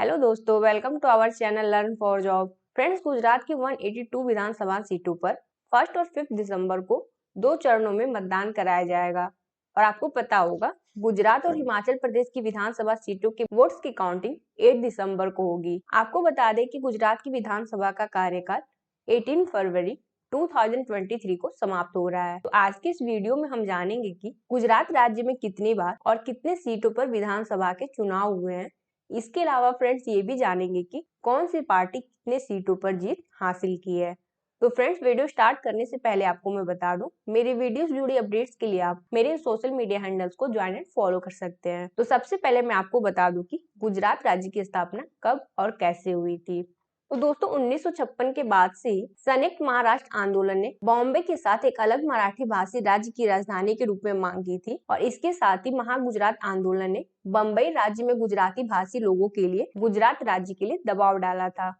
Hello दोस्तों, welcome to our channel learn for job. Friends, Gujarat की 182 विधानसभा सीटों पर 1 और 5 दिसंबर को 2 चरणों में मतदान कराया जाएगा। और आपको पता होगा, गुजरात और हिमाचल प्रदेश की विधानसभा सीटों के वोट्स की काउंटिंग 8 दिसंबर को होगी। आपको बता दें कि गुजरात की विधानसभा का कार्यकाल 18 फरवरी 2023 को समाप्त हो रहा है। तो आज के इस वीडियो में हम जानेंगे कि गुजरात राज्य में कितनी बार और कितने सीटों पर विधानसभा के चुनाव हुए हैं। इसके अलावा फ्रेंड्स ये भी जानेंगे कि कौन सी पार्टी कितने सीटों पर जीत हासिल की है। तो फ्रेंड्स, वीडियो स्टार्ट करने से पहले आपको मैं बता दूं, मेरी वीडियोस जुड़ी अपडेट्स के लिए आप मेरे सोशल मीडिया हैंडल्स को ज्वाइन एंड फॉलो कर सकते हैं। तो सबसे पहले मैं आपको बता दूं कि गुजरात राज्य की स्थापना कब और कैसे हुई थी। तो दोस्तों, 1956 के बाद से ही संयुक्त महाराष्ट्र आंदोलन ने बॉम्बे के साथ एक अलग मराठी भाषी राज्य की राजधानी के रूप में मांग की थी। और इसके साथ ही महागुजरात आंदोलन ने बम्बई राज्य में गुजराती भाषी लोगों के लिए गुजरात राज्य के लिए दबाव डाला था।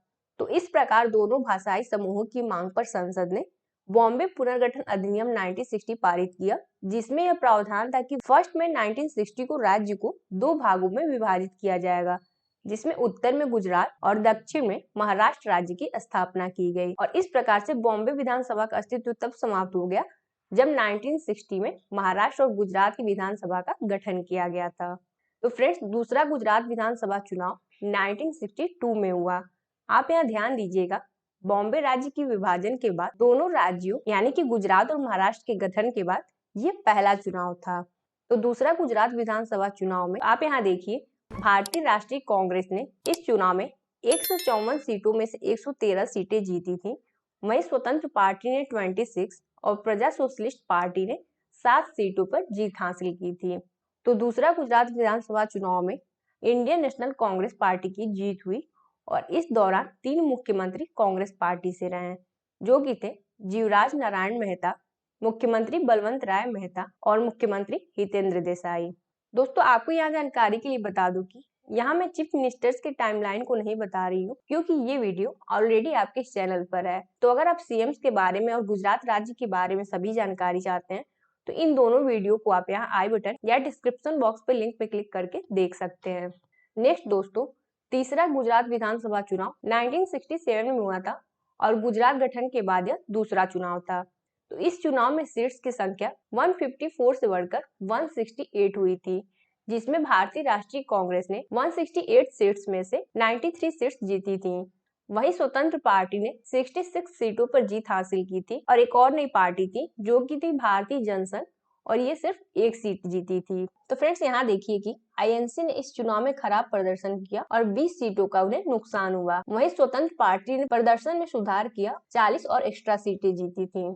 तो इस प्रकार दोनों भाषाई समूहों की मांग पर संसद ने बॉम्बे पुनर्गठन अधिनियम 1960 पारित किया, जिसमें यह प्रावधान था कि 1 मई 1960 को राज्य को 2 भागों में विभाजित किया जाएगा, जिसमें उत्तर में गुजरात और दक्षिण में महाराष्ट्र राज्य की स्थापना की गई। और इस प्रकार से बॉम्बे विधानसभा का अस्तित्व तब समाप्त हो गया जब 1960 में महाराष्ट्र और गुजरात की विधानसभा का गठन किया गया था। तो फ्रेंड्स, दूसरा गुजरात विधानसभा चुनाव 1962 में हुआ। आप यहाँ ध्यान दीजिएगा, बॉम्बे राज्य की विभाजन के बाद दोनों राज्यों यानी कि गुजरात और महाराष्ट्र के गठन के बाद ये पहला चुनाव था। तो दूसरा गुजरात विधानसभा चुनाव में आप यहाँ देखिए, भारतीय राष्ट्रीय कांग्रेस ने इस चुनाव में 154 सीटों में से 113 सीटें जीती थी। वहीं स्वतंत्र पार्टी ने 26 और प्रजा सोशलिस्ट पार्टी ने 7 सीटों पर जीत हासिल की थी। तो दूसरा गुजरात विधानसभा चुनाव में इंडियन नेशनल कांग्रेस पार्टी की जीत हुई और इस दौरान 3 मुख्यमंत्री कांग्रेस पार्टी से रहे, जो कि थे जीवराज नारायण मेहता, मुख्यमंत्री बलवंत राय मेहता और मुख्यमंत्री हितेंद्र देसाई। दोस्तों, आपको यहाँ जानकारी के लिए बता दूं कि यहाँ मैं चीफ मिनिस्टर्स के टाइमलाइन को नहीं बता रही हूँ, क्योंकि ये वीडियो ऑलरेडी आपके चैनल पर है। तो अगर आप सीएम्स के बारे में और गुजरात राज्य के बारे में सभी जानकारी चाहते हैं तो इन दोनों वीडियो को आप यहाँ आई बटन या डिस्क्रिप्शन बॉक्स पे लिंक पे क्लिक करके देख सकते हैं। नेक्स्ट दोस्तों, तीसरा गुजरात विधानसभा चुनाव 1967 में हुआ था और गुजरात गठन के बाद यह दूसरा चुनाव था। तो इस चुनाव में सीट्स की संख्या 154 से बढ़कर 168 हुई थी, जिसमें भारतीय राष्ट्रीय कांग्रेस ने 168 सीट्स में से 93 सीट्स जीती थी। वहीं स्वतंत्र पार्टी ने 66 सीटों पर जीत हासिल की थी और एक और नई पार्टी थी जो कि थी भारतीय जनसंघ, और ये सिर्फ 1 सीट जीती थी। तो फ्रेंड्स, यहाँ देखिए कि आईएनसी ने इस चुनाव में खराब प्रदर्शन किया और 20 सीटों का उन्हें नुकसान हुआ। वहीं स्वतंत्र पार्टी ने प्रदर्शन में सुधार किया, 40 और एक्स्ट्रा सीटें जीती थी।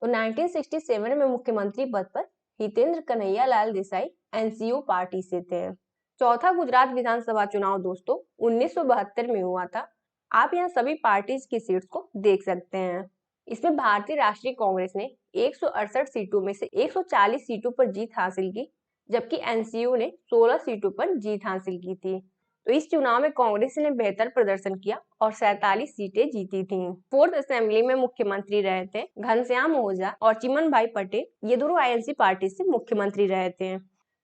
तो 1967 में मुख्यमंत्री पद पर हितेंद्र कन्हैया लाल देसाई एनसीयू पार्टी से थे। चौथा गुजरात विधानसभा चुनाव दोस्तों 1972 में हुआ था। आप यहाँ सभी पार्टीज की सीट्स को देख सकते हैं। इसमें भारतीय राष्ट्रीय कांग्रेस ने 168 सीटों में से 140 सीटों पर जीत हासिल की, जबकि एनसीयू ने 16 सीटों पर जीत हासिल की थी। तो इस चुनाव में कांग्रेस ने बेहतर प्रदर्शन किया और 47 सीटें जीती थी। 4th असेंबली में मुख्यमंत्री रहे थे घनश्याम ओझा और चिमन भाई पटेल, ये दोनों आईएनसी पार्टी से मुख्यमंत्री रहे थे।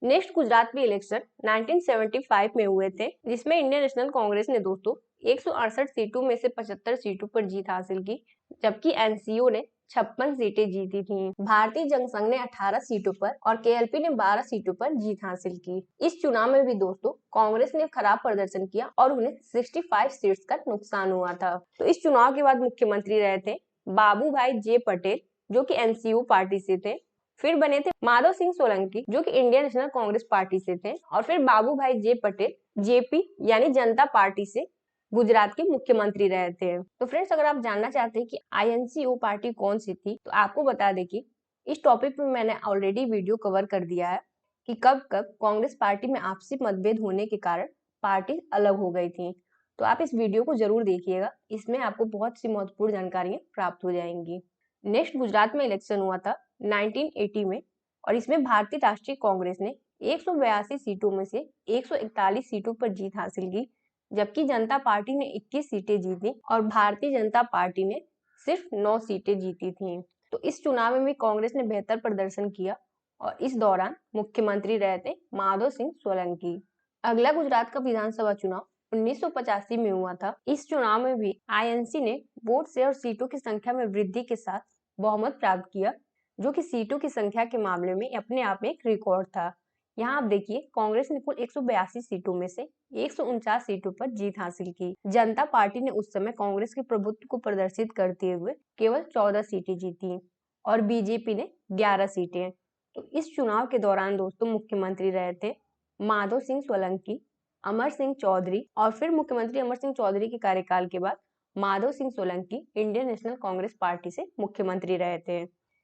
नेक्स्ट गुजरात में इलेक्शन 1975 में हुए थे, जिसमें इंडियन नेशनल कांग्रेस ने दोस्तों 168 सीटों में से 75 सीटों पर जीत हासिल की, जबकि एनसीयू ने 56 सीटें जीती थी। भारतीय जनसंघ ने 18 सीटों पर और केएलपी ने 12 सीटों पर जीत हासिल की। इस चुनाव में भी दोस्तों कांग्रेस ने खराब प्रदर्शन किया और उन्हें 65 सीट्स का नुकसान हुआ था। तो इस चुनाव के बाद मुख्यमंत्री रहे थे बाबू भाई जे पटेल, जो कि एनसीयू पार्टी से थे। फिर बने थे माधव सिंह सोलंकी, जो कि इंडियन नेशनल कांग्रेस पार्टी से थे। और फिर बाबू भाई जे पटेल जेपी यानी जनता पार्टी से गुजरात के मुख्यमंत्री रहे थे। तो फ्रेंड्स, अगर आप जानना चाहते हैं कि आईएनसीयू पार्टी कौन सी थी, तो आपको बता दें कि इस टॉपिक में मैंने ऑलरेडी वीडियो कवर कर दिया है कि कब कब कांग्रेस पार्टी में आपसी मतभेद होने के कारण पार्टी अलग हो गई थी। तो आप इस वीडियो को जरूर देखिएगा, इसमें आपको बहुत सी महत्वपूर्ण जानकारियां प्राप्त हो जाएंगी। नेक्स्ट गुजरात में इलेक्शन हुआ था 1980 में और इसमें भारतीय राष्ट्रीय कांग्रेस ने 182 सीटों में से 141 सीटों पर जीत हासिल की, जबकि जनता पार्टी ने 21 सीटें जीती और भारतीय जनता पार्टी ने सिर्फ 9 सीटें जीती थी। तो इस चुनाव में भी कांग्रेस ने बेहतर प्रदर्शन किया और इस दौरान मुख्यमंत्री रहे थे माधव सिंह सोलंकी। अगला गुजरात का विधानसभा चुनाव 1985 में हुआ था। इस चुनाव में भी आईएनसी ने वोट से और सीटों की संख्या में वृद्धि के साथ बहुमत प्राप्त किया, जो कि सीटों की संख्या के मामले में अपने आप में एक रिकॉर्ड था। यहाँ आप देखिए, कांग्रेस ने कुल 182 सीटों में से 149 सीटों पर जीत हासिल की। जनता पार्टी ने उस समय कांग्रेस के प्रभुत्व को प्रदर्शित करते हुए केवल 14 सीटें जीती और बीजेपी ने 11 सीटें। तो इस चुनाव के दौरान दोस्तों मुख्यमंत्री रहे थे माधव सिंह सोलंकी, अमर सिंह चौधरी, और फिर मुख्यमंत्री अमर सिंह चौधरी के कार्यकाल के बाद Madhav Singh Solanki Indian national Congress party से मुख्यमंत्री रहे थे।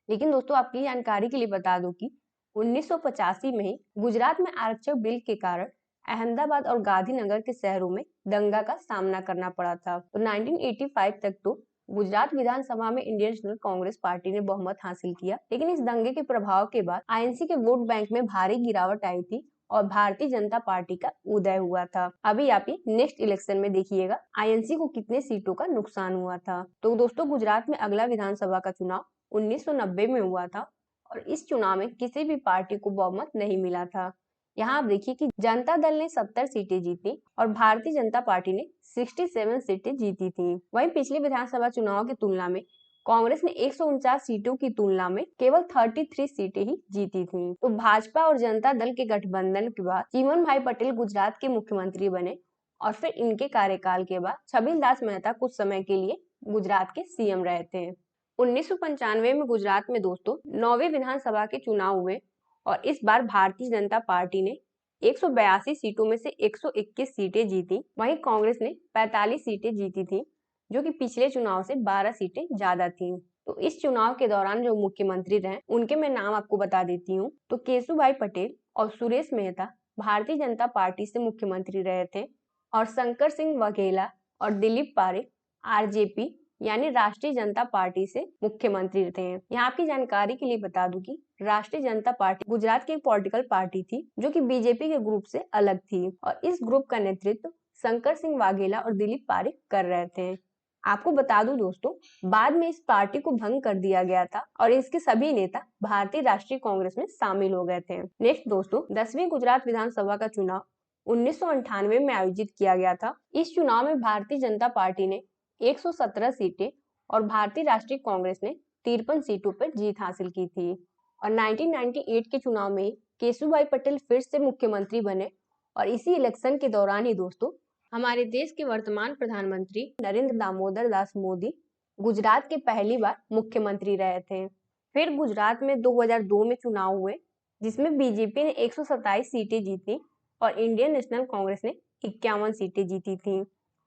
लेकिन दोस्तों आपकी जानकारी के लिए बता दूं कि 1985 में ही गुजरात में आरक्षण बिल के कारण अहमदाबाद और गांधीनगर के शहरों में दंगा का सामना करना पड़ा था। तो 1985 तक तो गुजरात विधानसभा में इंडियन नेशनल कांग्रेस पार्टी ने बहुमत हासिल किया, लेकिन इस दंगे के प्रभाव के बाद आईएनसी के वोट बैंक में भारी गिरावट आई थी और भारतीय जनता पार्टी का उदय हुआ था। अभी आप ये नेक्स्ट इलेक्शन में देखिएगा आईएनसी को कितने सीटों का नुकसान हुआ था। तो दोस्तों गुजरात में अगला विधानसभा का चुनाव 1990 में हुआ था और इस चुनाव में किसी भी पार्टी को बहुमत नहीं मिला था। यहाँ आप देखिए कि जनता दल ने 70 सीटें जीती और भारतीय जनता पार्टी ने 67 सीटें जीती थी। वहीं पिछले विधानसभा चुनाव की तुलना में कांग्रेस ने 149 सीटों की तुलना में केवल 33 सीटें ही जीती थी। तो भाजपा और जनता दल के गठबंधन के बाद चिमन भाई पटेल गुजरात के मुख्यमंत्री बने और फिर इनके कार्यकाल के बाद छबिल दास मेहता कुछ समय के लिए गुजरात के सीएम रहे थे। 1995 में गुजरात में दोस्तों 9वीं विधानसभा के चुनाव हुए और इस बार भारतीय जनता पार्टी ने 182 सीटों में से 121 सीटें जीती। वहीं कांग्रेस ने 45 सीटें जीती थी, जो कि पिछले चुनाव से 12 सीटें ज्यादा थी। तो इस चुनाव के दौरान जो मुख्यमंत्री रहे उनके मैं नाम आपको बता देती हूँ। तो केशुभाई पटेल और सुरेश मेहता भारतीय जनता पार्टी से मुख्यमंत्री रहे थे और शंकर सिंह वाघेला और दिलीप पारेख आरजेपी यानी राष्ट्रीय जनता पार्टी से मुख्यमंत्री थे। यहाँ आपकी जानकारी के लिए बता दूं कि राष्ट्रीय जनता पार्टी गुजरात की एक पॉलिटिकल पार्टी थी जो कि बीजेपी के ग्रुप से अलग थी और इस ग्रुप का नेतृत्व शंकर सिंह वाघेला और दिलीप पारेख कर रहे थे। आपको बता दूं दोस्तों, बाद में इस पार्टी को भंग कर दिया गया था और इसके सभी नेता भारतीय राष्ट्रीय कांग्रेस में शामिल हो गए थे। नेक्स्ट दोस्तों 10वीं गुजरात विधानसभा का चुनाव 1998 में आयोजित किया गया था। इस चुनाव में भारतीय जनता पार्टी ने 117 सीटें और भारतीय राष्ट्रीय कांग्रेस ने 53 सीटों पर जीत हासिल की थी और 1998 के चुनाव में केशुभाई पटेल फिर से मुख्यमंत्री बने और इसी इलेक्शन के दौरान ही दोस्तों हमारे देश के वर्तमान प्रधानमंत्री नरेंद्र दामोदर दास मोदी गुजरात के पहली बार मुख्यमंत्री रहे थे। फिर गुजरात में 2002 में चुनाव हुए जिसमें बीजेपी ने 127 सीटें जीती और इंडियन नेशनल कांग्रेस ने 51 सीटें जीती थी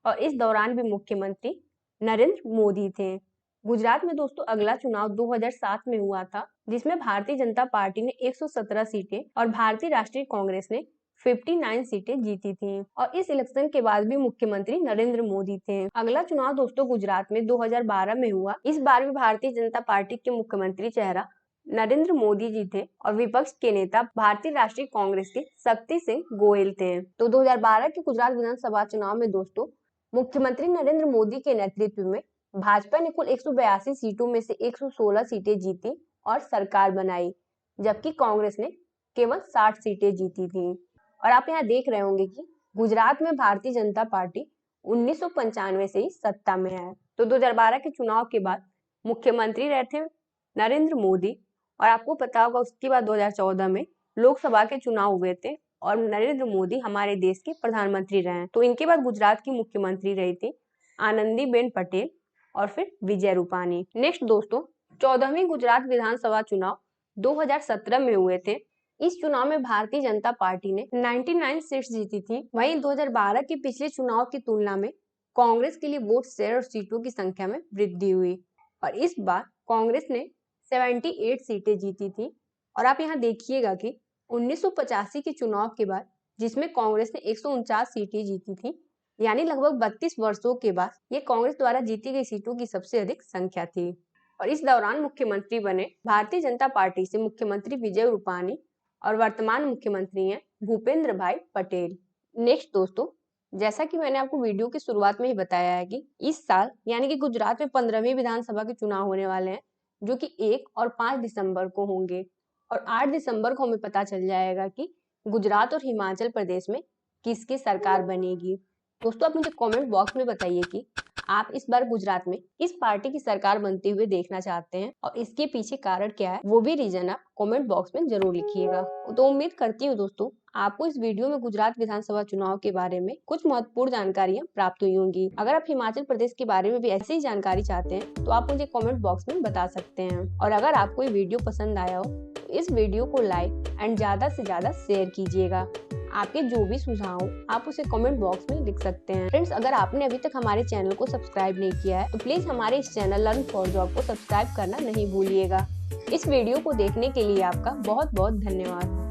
और इस दौरान भी मुख्यमंत्री नरेंद्र मोदी थे। गुजरात में दोस्तों अगला चुनाव 2007 में हुआ था जिसमें भारतीय जनता पार्टी ने 117 सीटें और भारतीय राष्ट्रीय कांग्रेस ने 59 सीटें जीती थी और इस इलेक्शन के बाद भी मुख्यमंत्री नरेंद्र मोदी थे। अगला चुनाव दोस्तों गुजरात में 2012 में हुआ। इस बार भी भारतीय जनता पार्टी के मुख्यमंत्री चेहरा नरेंद्र मोदी जी थे और विपक्ष के नेता भारतीय राष्ट्रीय कांग्रेस के शक्ति सिंह गोयल थे। तो 2012 के गुजरात विधानसभा चुनाव में दोस्तों मुख्यमंत्री नरेंद्र मोदी के नेतृत्व में भाजपा ने कुल 182 सीटों में से 116 सीटें जीती और सरकार बनाई, जबकि कांग्रेस ने केवल 60 सीटें जीती थी। और आप यहाँ देख रहे होंगे कि गुजरात में भारतीय जनता पार्टी 1995 से ही सत्ता में है। तो 2012 के चुनाव के बाद मुख्यमंत्री रहे थे नरेंद्र मोदी और आपको पता होगा उसके बाद 2014 में लोकसभा के चुनाव हुए थे और नरेंद्र मोदी हमारे देश के प्रधानमंत्री रहे। तो इनके बाद गुजरात की मुख्यमंत्री रही थी आनंदीबेन पटेल और फिर विजय रूपानी। नेक्स्ट दोस्तों 14वीं गुजरात विधानसभा चुनाव 2017 में हुए थे। इस चुनाव में भारतीय जनता पार्टी ने 99 सीट्स जीती थी। वहीं 2012 के पिछले चुनाव की तुलना में कांग्रेस के लिए वोट शेयर और सीटों की संख्या में वृद्धि हुई और इस बार कांग्रेस ने 78 सीटें जीती थी। और आप यहाँ देखिएगा कि 1985 के चुनाव के बाद जिसमें कांग्रेस ने 149 सीटें जीती थी, यानी लगभग 32 वर्षों के बाद ये कांग्रेस द्वारा जीती गई सीटों की सबसे अधिक संख्या थी। और इस दौरान मुख्यमंत्री बने भारतीय जनता पार्टी से मुख्यमंत्री विजय रूपानी और वर्तमान मुख्यमंत्री हैं भूपेंद्र भाई पटेल। नेक्स्ट दोस्तों जैसा कि मैंने आपको वीडियो की शुरुआत में ही बताया है कि इस साल यानी कि गुजरात में 15वीं विधानसभा के चुनाव होने वाले हैं जो कि 1 और 5 दिसंबर को होंगे और 8 दिसंबर को हमें पता चल जाएगा कि गुजरात और हिमाचल प्रदेश में किसकी सरकार बनेगी। दोस्तों, आप मुझे कमेंट बॉक्स में बताइए कि आप इस बार गुजरात में किस पार्टी की सरकार बनते हुए देखना चाहते हैं और इसके पीछे कारण क्या है, वो भी रीजन आप कमेंट बॉक्स में जरूर लिखिएगा। तो उम्मीद करती हूँ दोस्तों, आपको इस वीडियो में गुजरात विधानसभा चुनाव के बारे में कुछ महत्वपूर्ण जानकारियां प्राप्त हुई होंगी। अगर आप हिमाचल प्रदेश के बारे में भी ऐसी ही जानकारी चाहते हैं तो आप मुझे कमेंट बॉक्स में बता सकते हैं। और अगर आपको ये वीडियो पसंद आया हो तो इस वीडियो को लाइक एंड ज्यादा से ज्यादा शेयर कीजिएगा। आपके जो भी सुझाव हो आप उसे कमेंट बॉक्स में लिख सकते हैं। फ्रेंड्स, अगर आपने अभी तक हमारे चैनल को सब्सक्राइब नहीं किया है तो प्लीज हमारे इस चैनल लर्न फॉर जॉब को सब्सक्राइब करना नहीं भूलिएगा। इस वीडियो को देखने के लिए आपका बहुत बहुत धन्यवाद।